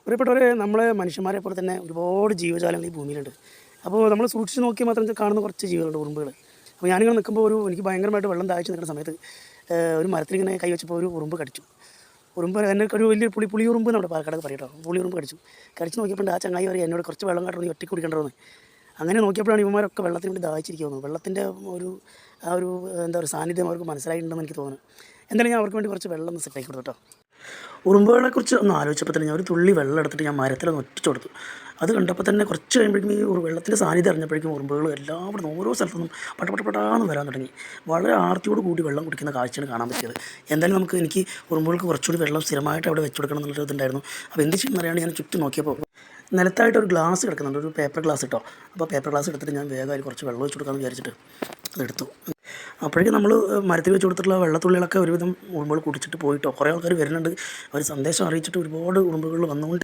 പ്രിയപ്പെട്ടവരെ, നമ്മളെ മനുഷ്യന്മാരെ പോലെ തന്നെ ഒരുപാട് ജീവജാലങ്ങൾ ഈ ഭൂമിയിലുണ്ട്. അപ്പോൾ നമ്മൾ സൂക്ഷിച്ച് നോക്കിയാൽ മാത്രം കാണുന്ന കുറച്ച് ജീവികളുണ്ട്, ഉറുമ്പുകൾ. അപ്പോൾ ഞാനിങ്ങനെ നിൽക്കുമ്പോൾ എനിക്ക് ഭയങ്കരമായിട്ട് വെള്ളം ദാഹിച്ച് നിൽക്കുന്ന സമയത്ത് ഒരു മരത്തിലിങ്ങനെ കൈ വെച്ചപ്പോൾ ഒരു ഉറുമ്പ് കടിച്ചു. ഉറുമ്പ് എന്നെ ഒരു വലിയ പുളി ഉറുമ്പ് നമ്മുടെ പാലക്കാട് പറയട്ടോ, പുളി ഉറുമ്പ് കടിച്ചു നോക്കിയപ്പോൾ ആ ചങ്ങായി പറയും എന്നോട് കുറച്ച് വെള്ളം കാട്ടണം, നീ ഒറ്റയ്ക്ക് കുടിക്കണ്ടെന്ന്. അങ്ങനെ നോക്കിയപ്പോഴാണ് ഇവന്മാരൊക്കെ വെള്ളത്തിന് വേണ്ടി ദാഹിച്ചിരിക്കുന്നു. വെള്ളത്തിൻ്റെ ഒരു ഒരു എന്താ പറയുക സാന്നിധ്യം അവർക്ക് മനസ്സിലായിട്ടുണ്ടെന്ന് എനിക്ക് തോന്നുന്നു. എന്തായാലും ഞാൻ അവർക്ക് വേണ്ടി കുറച്ച് വെള്ളം ഒന്ന് സെറ്റാക്കി കൊടുത്തു കേട്ടോ. ഉറുമ്പുകളെക്കുറിച്ച് ഒന്ന് ആലോചിച്ചപ്പോൾ തന്നെ ഞാൻ ഒരു തുള്ളി വെള്ളം എടുത്തിട്ട് ഞാൻ മരത്തിലൊന്ന് ഒറ്റിച്ചു കൊടുത്തു. അത് കണ്ടപ്പോൾ തന്നെ കുറച്ച് കഴിയുമ്പോഴേക്കും ഈ ഒരു വെള്ളത്തിൻ്റെ സാന്നിധ്യം അറിഞ്ഞപ്പോഴേക്കും ഉറുമ്പുകൾ എല്ലാവരും ഓരോ സ്ഥലത്തുനിന്നും പടപടപടാന്ന് വരാൻ തുടങ്ങി. വളരെ ആർത്തിയോട് കൂടി വെള്ളം കുടിക്കുന്ന കാഴ്ചയാണ് കാണാൻ പറ്റിയത്. എന്തായാലും എനിക്ക് ഉറുമ്പുകൾക്ക് കുറച്ചുകൂടി വെള്ളം സ്ഥിരമായിട്ട് അവിടെ വെച്ച് കൊടുക്കണം എന്നുള്ളൊരു ഇതുണ്ടായിരുന്നു. അപ്പോൾ എന്ത് ചെയ്യുമെന്ന് അറിയാണ്ട് ഞാൻ ചുറ്റും നോക്കിയപ്പോൾ നിലത്തായിട്ട് ഒരു ഗ്ലാസ് കിടക്കുന്നുണ്ട്, ഒരു പേപ്പർ ഗ്ലാസ് കേട്ടോ. അപ്പോൾ പേപ്പർ ഗ്ലാസ് എടുത്തിട്ട് ഞാൻ വേഗം അതിൽ കുറച്ച് വെള്ളം ഒഴിച്ച് കൊടുക്കാമെന്ന് വിചാരിച്ചിട്ട് അതെടുത്തു. അപ്പോഴേക്കും നമ്മൾ മരത്തിൽ വെച്ച് കൊടുത്തിട്ടുള്ള വെള്ളത്തുള്ളികളൊക്കെ ഒരുവിധം ഉറുമ്പുകൾ കുടിച്ചിട്ട് പോയിട്ടോ. കുറേ ആൾക്കാർ വരുന്നുണ്ട്, അവർ സന്ദേശം അറിയിച്ചിട്ട് ഒരുപാട് ഉറുമ്പുകൾ വന്നുകൊണ്ട്